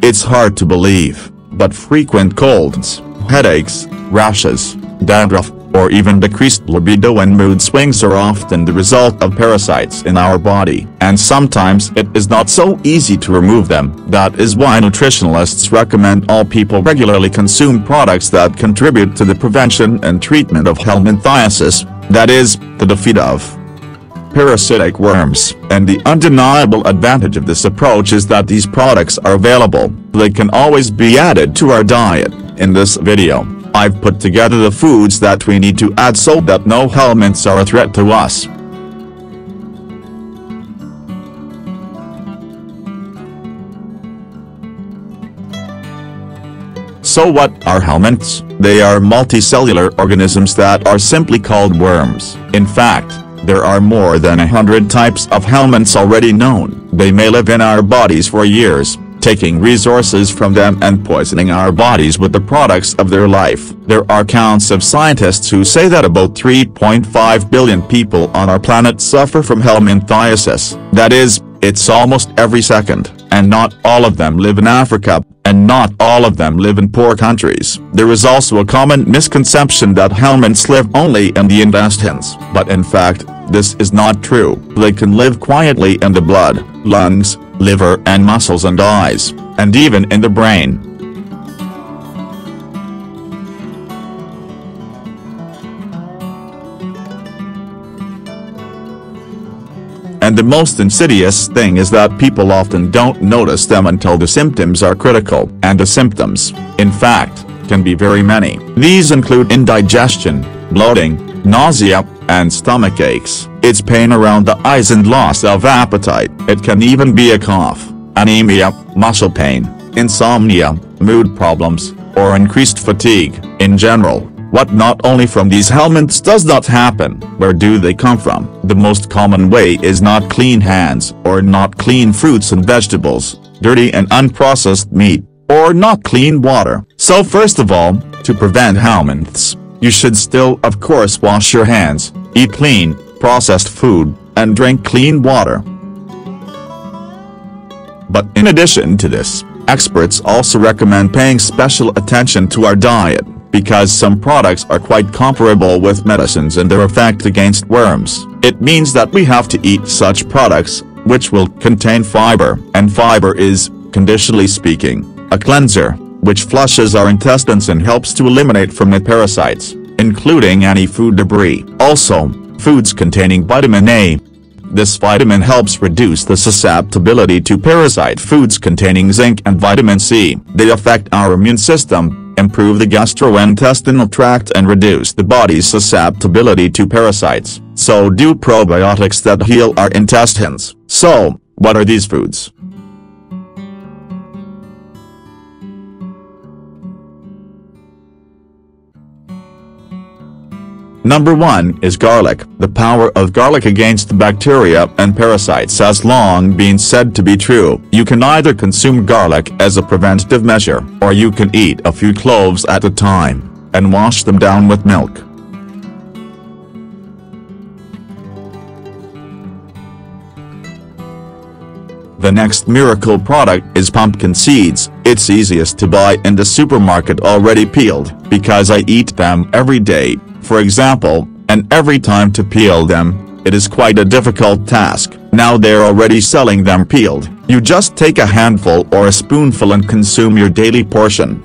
It's hard to believe, but frequent colds, headaches, rashes, dandruff, or even decreased libido and mood swings are often the result of parasites in our body, and sometimes it is not so easy to remove them. That is why nutritionists recommend all people regularly consume products that contribute to the prevention and treatment of helminthiasis, that is, the defeat of parasitic worms. And the undeniable advantage of this approach is that these products are available. They can always be added to our diet. In this video, I've put together the foods that we need to add so that no helminths are a threat to us. So what are helminths? They are multicellular organisms that are simply called worms. In fact, there are more than 100 types of helminths already known. They may live in our bodies for years, taking resources from them and poisoning our bodies with the products of their life. There are counts of scientists who say that about 3.5 billion people on our planet suffer from helminthiasis. That is, it's almost every second, and not all of them live in Africa, and not all of them live in poor countries. There is also a common misconception that helminths live only in the intestines, but in fact, this is not true. They can live quietly in the blood, lungs, liver and muscles and eyes, and even in the brain. And the most insidious thing is that people often don't notice them until the symptoms are critical, and the symptoms, in fact, can be very many. These include indigestion, bloating, nausea, and stomach aches. It's pain around the eyes and loss of appetite. It can even be a cough, anemia, muscle pain, insomnia, mood problems, or increased fatigue. In general, what not only from these helminths does not happen. Where do they come from? The most common way is not clean hands, or not clean fruits and vegetables, dirty and unprocessed meat, or not clean water. So first of all, to prevent helminths, you should still of course wash your hands, eat clean, processed food, and drink clean water. But in addition to this, experts also recommend paying special attention to our diet, because some products are quite comparable with medicines in their effect against worms. It means that we have to eat such products, which will contain fiber, and fiber is, conditionally speaking, a cleanser, which flushes our intestines and helps to eliminate from it parasites, including any food debris. Also, foods containing vitamin A. This vitamin helps reduce the susceptibility to parasite. Foods containing zinc and vitamin C. They affect our immune system, improve the gastrointestinal tract and reduce the body's susceptibility to parasites. So do probiotics that heal our intestines. So, what are these foods? Number 1 is garlic. The power of garlic against bacteria and parasites has long been said to be true. You can either consume garlic as a preventative measure, or you can eat a few cloves at a time, and wash them down with milk. The next miracle product is pumpkin seeds. It's easiest to buy in the supermarket already peeled, because I eat them every day, for example, and every time to peel them, it is quite a difficult task. Now they're already selling them peeled. You just take a handful or a spoonful and consume your daily portion.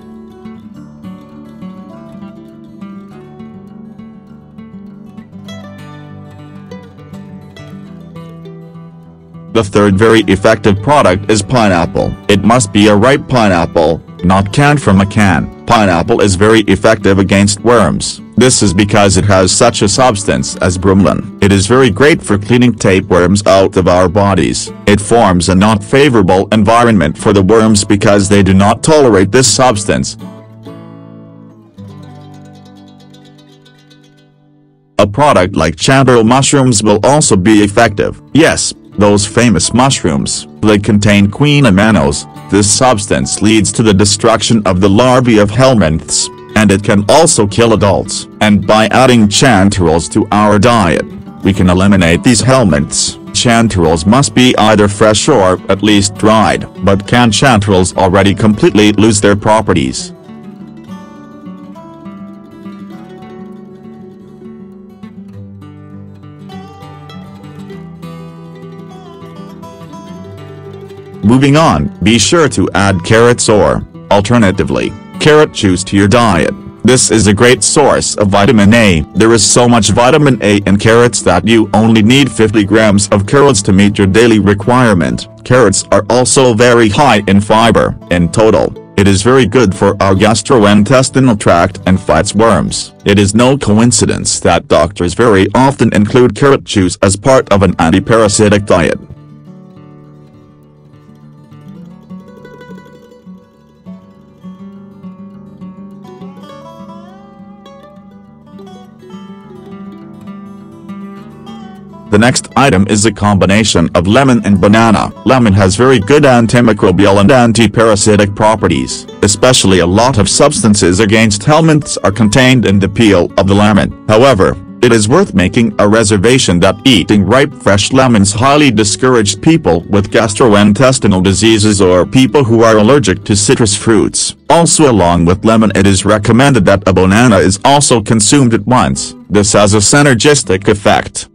The third very effective product is pineapple. It must be a ripe pineapple, not canned from a can. Pineapple is very effective against worms. This is because it has such a substance as bromelain. It is very great for cleaning tapeworms out of our bodies. It forms a not favorable environment for the worms because they do not tolerate this substance. A product like chanterelle mushrooms will also be effective. Yes, those famous mushrooms. They contain queen aminos. This substance leads to the destruction of the larvae of helminths, and it can also kill adults. And by adding chanterelles to our diet, we can eliminate these helminths. Chanterelles must be either fresh or at least dried, but canned chanterelles already completely lose their properties. Moving on, be sure to add carrots or, alternatively, carrot juice to your diet. This is a great source of vitamin A. There is so much vitamin A in carrots that you only need 50 grams of carrots to meet your daily requirement. Carrots are also very high in fiber. In total, it is very good for our gastrointestinal tract and fights worms. It is no coincidence that doctors very often include carrot juice as part of an anti-parasitic diet. The next item is a combination of lemon and banana. Lemon has very good antimicrobial and anti-parasitic properties. Especially a lot of substances against helminths are contained in the peel of the lemon. However, it is worth making a reservation that eating ripe fresh lemons highly discouraged people with gastrointestinal diseases or people who are allergic to citrus fruits. Also, along with lemon, it is recommended that a banana is also consumed at once. This has a synergistic effect.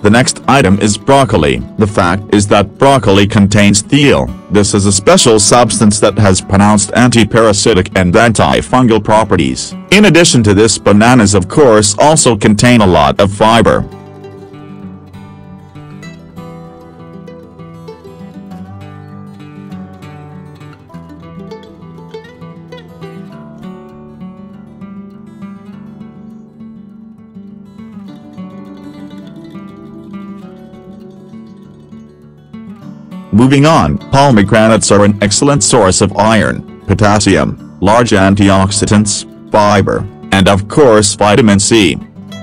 The next item is broccoli. The fact is that broccoli contains thiol. This is a special substance that has pronounced anti-parasitic and antifungal properties. In addition to this, bananas of course also contain a lot of fiber. Moving on, pomegranates are an excellent source of iron, potassium, large antioxidants, fiber, and of course vitamin C.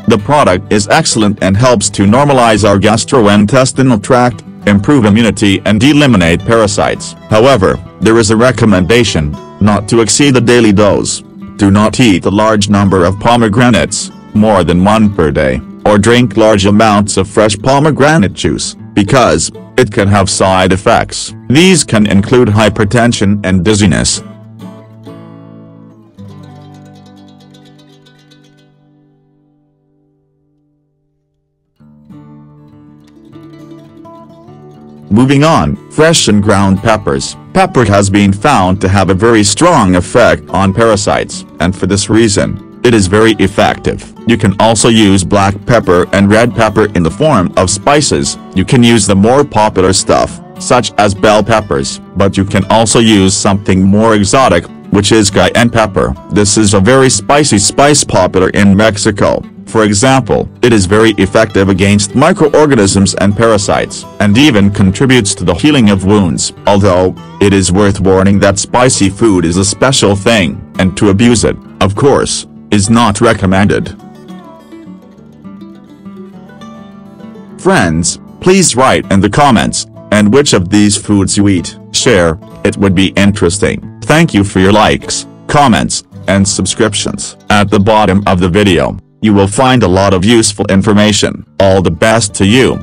The product is excellent and helps to normalize our gastrointestinal tract, improve immunity and eliminate parasites. However, there is a recommendation, not to exceed the daily dose. Do not eat a large number of pomegranates, more than one per day, or drink large amounts of fresh pomegranate juice, because it can have side effects. These can include hypertension and dizziness. Moving on, fresh and ground peppers. Pepper has been found to have a very strong effect on parasites, and for this reason, it is very effective. You can also use black pepper and red pepper in the form of spices. You can use the more popular stuff, such as bell peppers, but you can also use something more exotic, which is cayenne pepper. This is a very spicy spice popular in Mexico. For example, it is very effective against microorganisms and parasites, and even contributes to the healing of wounds. Although, it is worth warning that spicy food is a special thing, and to abuse it, of course, is not recommended. Friends, please write in the comments, and which of these foods you eat. Share, it would be interesting. Thank you for your likes, comments, and subscriptions. At the bottom of the video, you will find a lot of useful information. All the best to you.